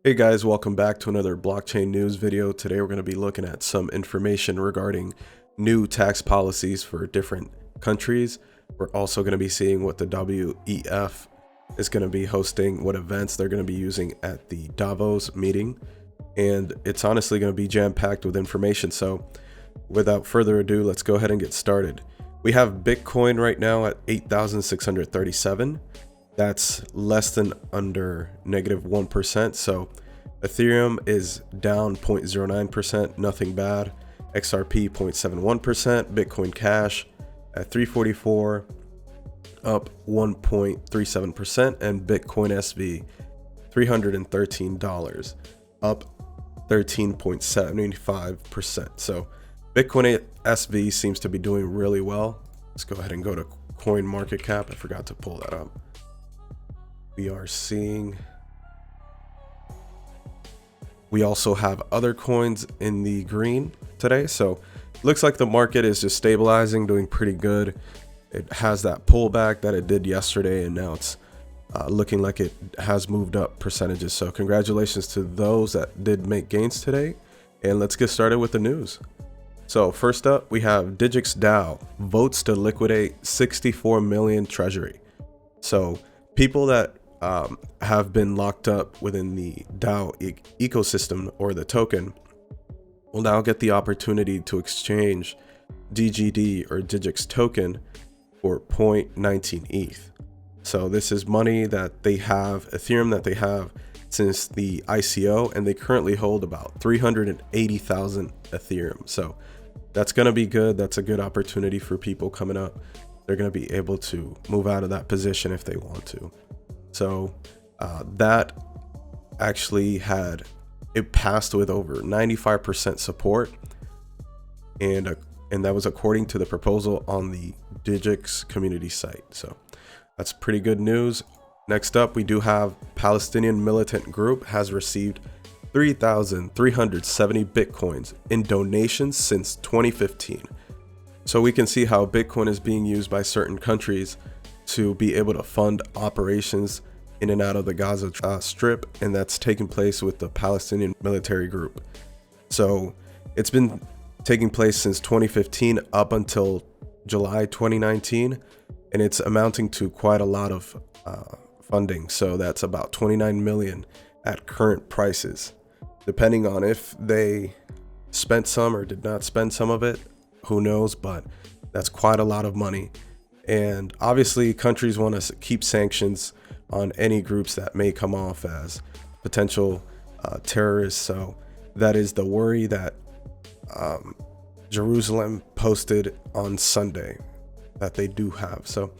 Hey guys, welcome back to another blockchain news video. Today we're going to be looking at some information regarding new tax policies for different countries. We're also going to be seeing what the WEF is going to be hosting, what events they're going to be using at the Davos meeting, and it's honestly going to be jam-packed with information. So without further ado, let's go ahead and get started. We have Bitcoin right now at 8,637. That's less than under -1%. So Ethereum is down 0.09%, nothing bad. XRP 0.71%. Bitcoin Cash at 344, up 1.37%, and Bitcoin SV $313, up 13.75%. So Bitcoin SV seems to be doing really well. Let's go ahead and go to Coin Market Cap. I forgot to pull that up. We are seeing, we also have other coins in the green today. So looks like the market is just stabilizing, doing pretty good. It has that pullback that it did yesterday, and now it's looking like it has moved up percentages. So congratulations to those that did make gains today. And let's get started with the news. So first up, we have Digix DAO votes to liquidate 64 million treasury. So people that have been locked up within the DAO ecosystem or the token will now get the opportunity to exchange DGD or Digix token for 0.19 ETH. So this is money that they have, Ethereum that they have since the ICO, and they currently hold about 380,000 Ethereum. So that's going to be good. That's a good opportunity for people coming up. They're going to be able to move out of that position if they want to. So that actually it passed with over 95% support, and that was according to the proposal on the Digix community site. So that's pretty good news. Next up, we do have Palestinian militant group has received 3,370 Bitcoins in donations since 2015. So we can see how Bitcoin is being used by certain countries to be able to fund operations in and out of the Gaza Strip, and that's taking place with the Palestinian military group. So it's been taking place since 2015 up until July 2019, and it's amounting to quite a lot of funding. So that's about 29 million at current prices. Depending on if they spent some or did not spend some of it, who knows, but that's quite a lot of money. And obviously countries want to keep sanctions on any groups that may come off as potential terrorists. So that is the worry that Jerusalem posted on Sunday that they do have. So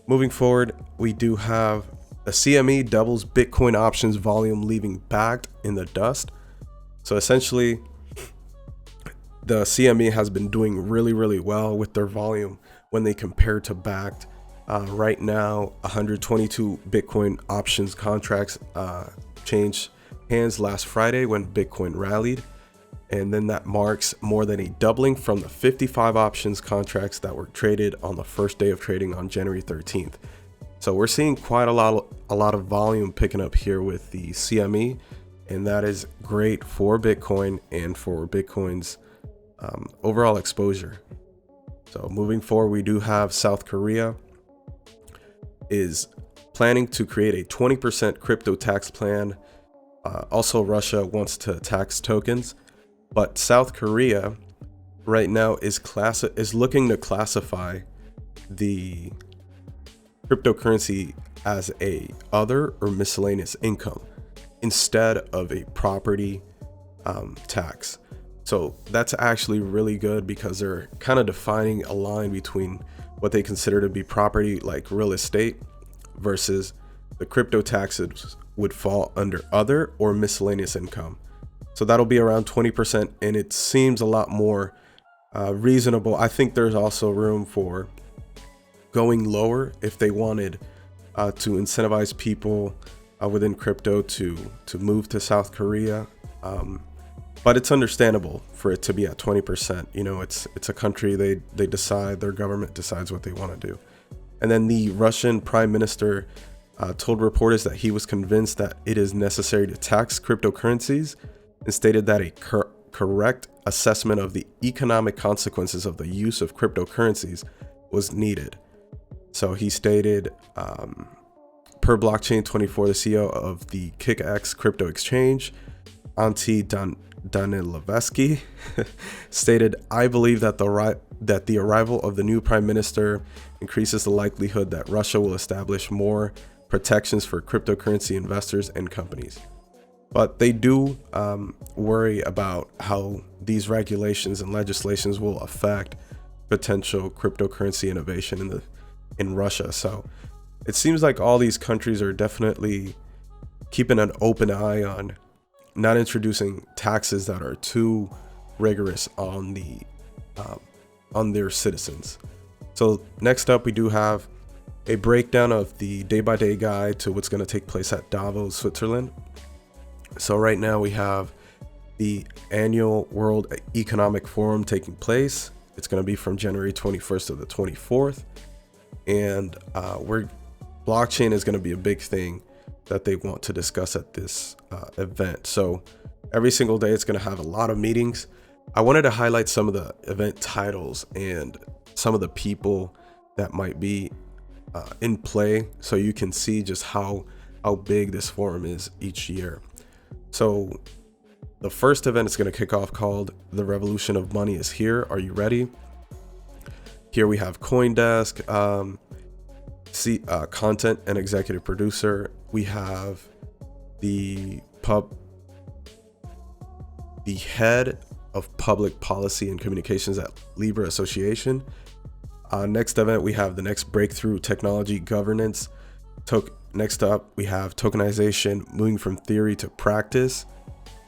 moving forward, we do have the CME doubles Bitcoin options volume, leaving bagged in the dust. So essentially, the CME has been doing really well with their volume when they compare to backed. Right now, 122 Bitcoin options contracts changed hands last Friday when Bitcoin rallied. And then that marks more than a doubling from the 55 options contracts that were traded on the first day of trading on January 13th. So we're seeing quite a lot of volume picking up here with the CME, and that is great for Bitcoin and for Bitcoin's overall exposure. So moving forward, we do have South Korea is planning to create a 20% crypto tax plan. Also, Russia wants to tax tokens, but South Korea right now is looking to classify the cryptocurrency as a other or miscellaneous income instead of a property tax. So that's actually really good because they're kind of defining a line between what they consider to be property like real estate versus the crypto taxes would fall under other or miscellaneous income. So that'll be around 20%, and it seems a lot more reasonable. I think there's also room for going lower if they wanted to incentivize people within crypto to move to South Korea. But it's understandable for it to be at 20%. You know, it's a country, they decide, their government decides what they want to do. And then the Russian Prime Minister told reporters that he was convinced that it is necessary to tax cryptocurrencies and stated that a correct assessment of the economic consequences of the use of cryptocurrencies was needed. So he stated, per Blockchain 24, the CEO of the KickX crypto exchange, Antti Danilevsky, stated, "I believe that the arrival of the new prime minister increases the likelihood that Russia will establish more protections for cryptocurrency investors and companies." But they do worry about how these regulations and legislations will affect potential cryptocurrency innovation in Russia. So it seems like all these countries are definitely keeping an open eye on not introducing taxes that are too rigorous on their citizens. So next up, we do have a breakdown of the day-by-day guide to what's going to take place at Davos, Switzerland. So right now we have the annual World Economic Forum taking place. It's going to be from January 21st to the 24th. And blockchain is going to be a big thing that they want to discuss at this event. So every single day it's going to have a lot of meetings. I wanted to highlight some of the event titles and some of the people that might be in play, so you can see just how big this forum is each year. So the first event is going to kick off called "The Revolution of Money is Here. Are you ready?" Here we have CoinDesk, content and executive producer. We have the head of public policy and communications at Libra Association. Next event, we have the next breakthrough technology governance. Next up, we have tokenization moving from theory to practice.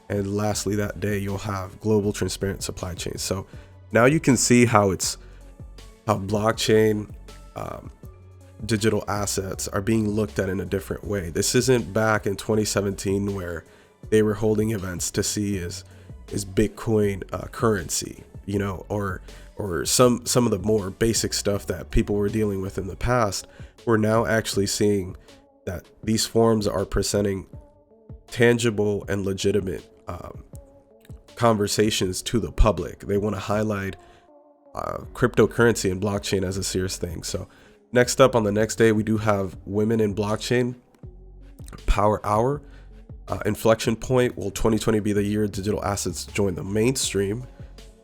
And lastly, that day, you'll have global transparent supply chains. So now you can see how blockchain digital assets are being looked at in a different way. This isn't back in 2017 where they were holding events to see is Bitcoin currency, or some of the more basic stuff that people were dealing with in the past. We're now actually seeing that these forums are presenting tangible and legitimate conversations to the public. They want to highlight cryptocurrency and blockchain as a serious thing. So next up on the next day, we do have Women in Blockchain Power Hour. Inflection point, will 2020 be the year digital assets join the mainstream?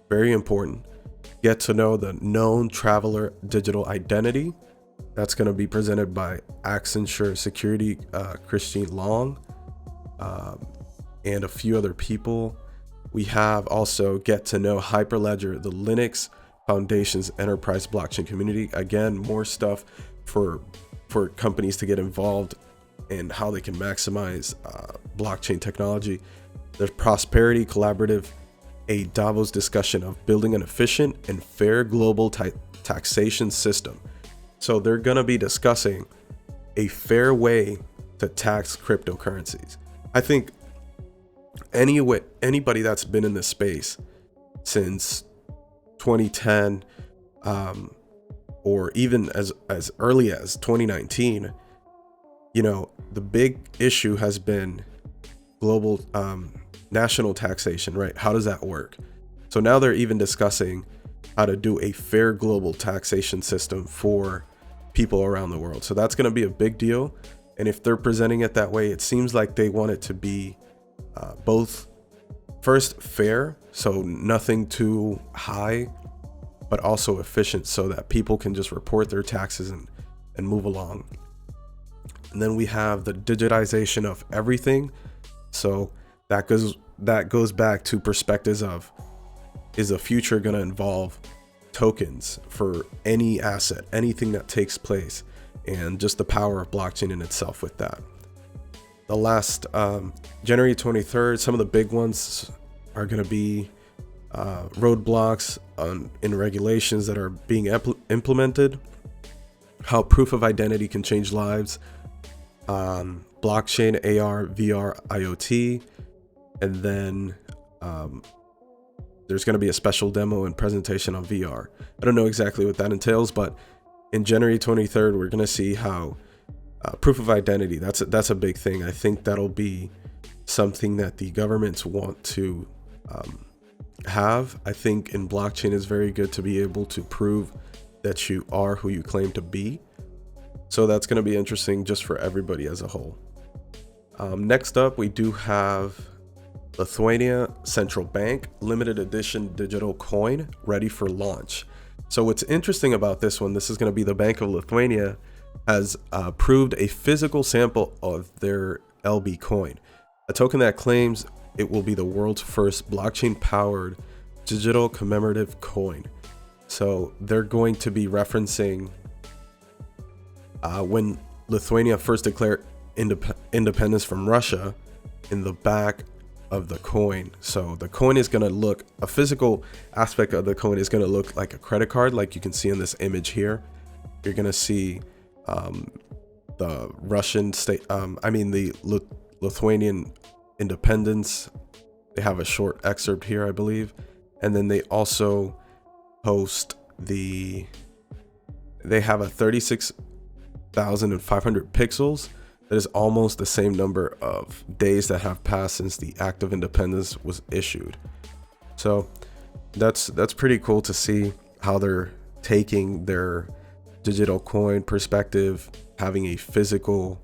Very important. Get to know the known traveler digital identity. That's going to be presented by Accenture Security, Christine Long, and a few other people. We have also get to know Hyperledger, the Linux Foundation's enterprise blockchain community. Again, more stuff for companies to get involved and how they can maximize blockchain technology. There's Prosperity Collaborative, a Davos discussion of building an efficient and fair global taxation system. So they're going to be discussing a fair way to tax cryptocurrencies. I think anybody that's been in this space since 2010, or even as early as 2019, the big issue has been global national taxation, right? How does that work? So now they're even discussing how to do a fair global taxation system for people around the world. So that's going to be a big deal. And if they're presenting it that way, it seems like they want it to be both first fair, so nothing too high, but also efficient so that people can just report their taxes and move along. And then we have the digitization of everything. So that goes back to perspectives of, is the future going to involve tokens for any asset, anything that takes place, and just the power of blockchain in itself with that. The last January 23rd, some of the big ones are going to be roadblocks in regulations that are being implemented, how proof of identity can change lives, blockchain, AR, VR, IoT, and then there's going to be a special demo and presentation on VR. I don't know exactly what that entails, but in January 23rd, we're going to see how Proof of identity. That's a big thing. I think that'll be something that the governments want to have. I think in blockchain is very good to be able to prove that you are who you claim to be. So that's going to be interesting just for everybody as a whole. Next up, we do have Lithuania Central Bank limited edition digital coin ready for launch. So what's interesting about this one, this is going to be the Bank of Lithuania has approved a physical sample of their LB coin, a token that claims it will be the world's first blockchain powered digital commemorative coin. So they're going to be referencing when Lithuania first declared independence from Russia in the back of the coin. So the coin is going to look, a physical aspect of the coin is going to look like a credit card, like you can see in this image here. You're going to see the Russian state, the Lithuanian independence. They have a short excerpt here, I believe. And then they also host they have a 36,500 pixels. That is almost the same number of days that have passed since the Act of Independence was issued. So that's pretty cool to see how they're taking their digital coin perspective, having a physical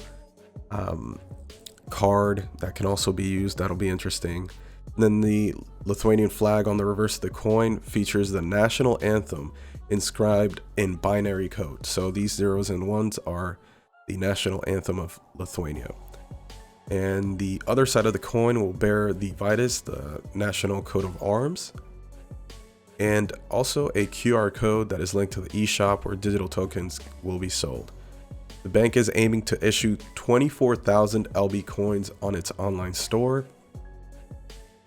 card that can also be used. That'll be interesting. And then the Lithuanian flag on the reverse of the coin features the national anthem inscribed in binary code. So these zeros and ones are the national anthem of Lithuania. And the other side of the coin will bear the Vitus, the national coat of arms, and also a QR code that is linked to the eShop where digital tokens will be sold. The bank is aiming to issue 24,000 LB coins on its online store.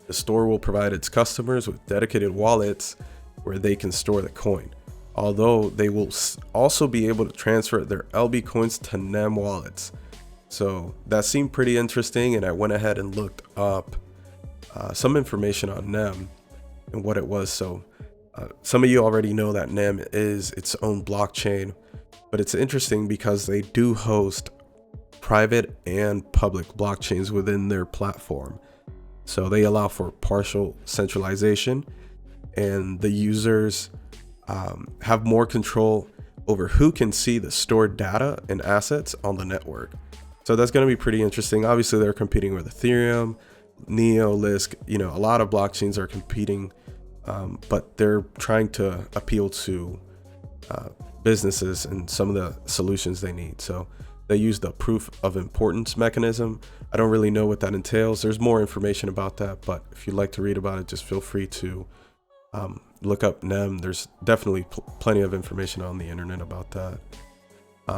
The store will provide its customers with dedicated wallets where they can store the coin, although they will also be able to transfer their LB coins to Nome wallets. So that seemed pretty interesting, and I went ahead and looked up some information on Nome and what it was. So some of you already know that Nome is its own blockchain, but it's interesting because they do host private and public blockchains within their platform. So they allow for partial centralization, and the users have more control over who can see the stored data and assets on the network. So that's going to be pretty interesting. Obviously, they're competing with Ethereum, Neo, Lisk. A lot of blockchains are competing, but they're trying to appeal to businesses and some of the solutions they need. So they use the proof of importance mechanism. I don't really know what that entails. There's more information about that, but if you'd like to read about it, just feel free to look up Nome. There's definitely plenty of information on the internet about that.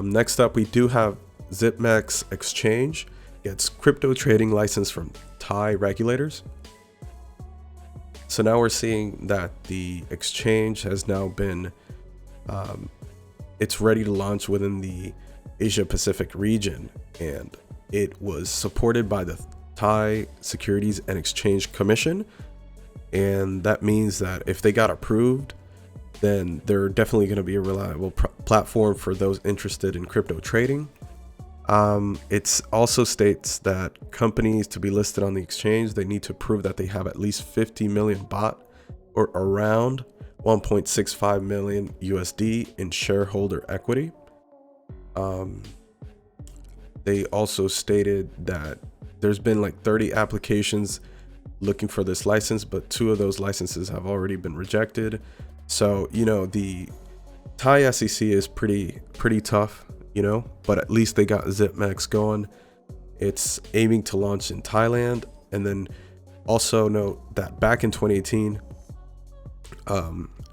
Next up, we do have Zipmex Exchange gets crypto trading license from Thai regulators. So now we're seeing that the exchange has now been, it's ready to launch within the Asia Pacific region, and it was supported by the Thai Securities and Exchange Commission. And that means that if they got approved, then they're definitely going to be a reliable platform for those interested in crypto trading. It also states that companies to be listed on the exchange, they need to prove that they have at least 50 million baht, or around 1.65 million USD in shareholder equity. They also stated that there's been like 30 applications looking for this license, but 2 of those licenses have already been rejected. So, the Thai SEC is pretty tough, but at least they got Zipmex going. It's aiming to launch in Thailand. And then also note that back in 2018,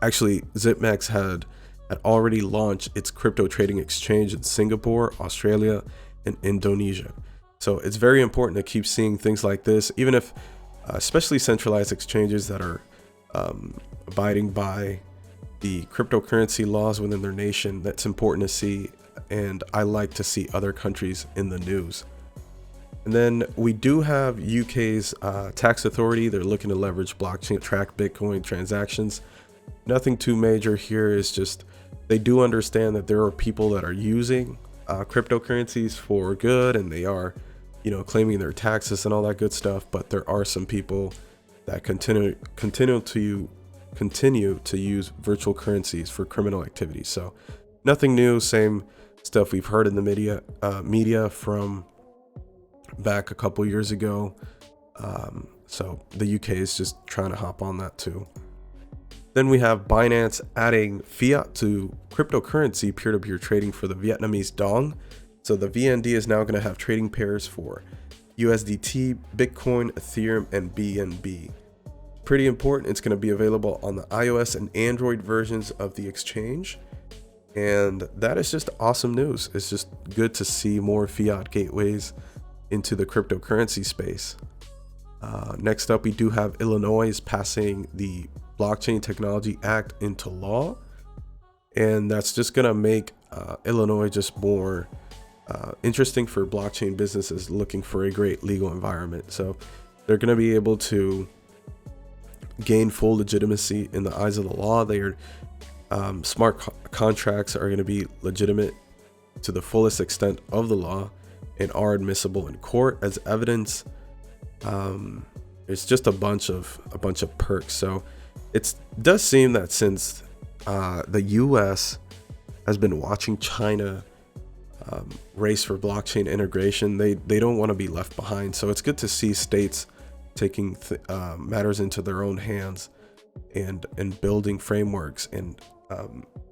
actually Zipmex had already launched its crypto trading exchange in Singapore, Australia, and Indonesia. So it's very important to keep seeing things like this, even if especially centralized exchanges that are abiding by the cryptocurrency laws within their nation. That's important to see, and I like to see other countries in the news. And then we do have UK's tax authority. They're looking to leverage blockchain to track Bitcoin transactions. Nothing too major here. Is just they do understand that there are people that are using cryptocurrencies for good, and they are, you know, claiming their taxes and all that good stuff. But there are some people that continue to use virtual currencies for criminal activity. So nothing new, same stuff we've heard in the media from back a couple years ago. So the UK is just trying to hop on that too. Then we have Binance adding fiat to cryptocurrency peer-to-peer trading for the Vietnamese dong. So the VND is now going to have trading pairs for USDT, Bitcoin, Ethereum, and BNB. Pretty important. It's going to be available on the iOS and Android versions of the exchange. And that is just awesome news. It's just good to see more fiat gateways into the cryptocurrency space. Next up, we do have Illinois passing the Blockchain Technology Act into law. And that's just going to make Illinois just more interesting for blockchain businesses looking for a great legal environment. So they're going to be able to gain full legitimacy in the eyes of the law. Their smart contracts are going to be legitimate to the fullest extent of the law and are admissible in court as evidence. It's just a bunch of perks. So it does seem that since the US has been watching China race for blockchain integration, they don't want to be left behind. So it's good to see states taking matters into their own hands and building frameworks and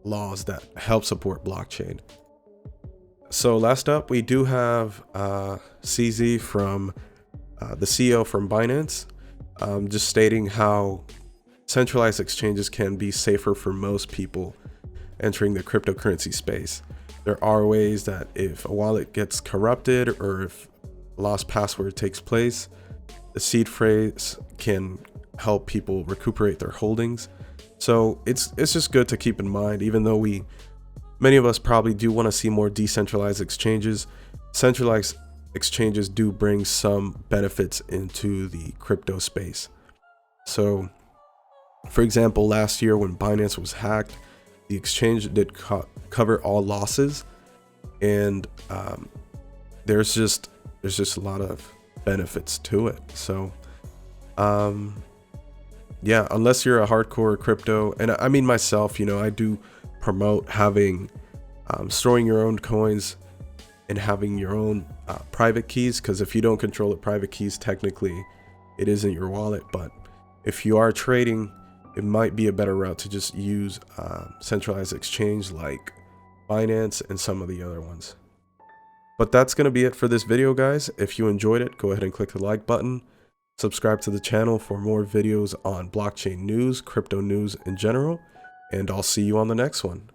laws that help support blockchain. So last up, we do have CZ from the CEO from Binance, just stating how centralized exchanges can be safer for most people entering the cryptocurrency space. There are ways that if a wallet gets corrupted or if lost password takes place, the seed phrase can help people recuperate their holdings. So it's just good to keep in mind, even though many of us probably do want to see more decentralized exchanges. Centralized exchanges do bring some benefits into the crypto space. So for example, last year when Binance was hacked, the exchange did cover all losses, and there's just a lot of benefits to it. So yeah, unless you're a hardcore crypto, and I mean myself, you know, I do promote having storing your own coins and having your own private keys, because if you don't control the private keys, technically it isn't your wallet. But if you are trading, it might be a better route to just use centralized exchange like Binance and some of the other ones. But that's going to be it for this video, guys. If you enjoyed it, go ahead and click the like button. Subscribe to the channel for more videos on blockchain news, crypto news in general, and I'll see you on the next one.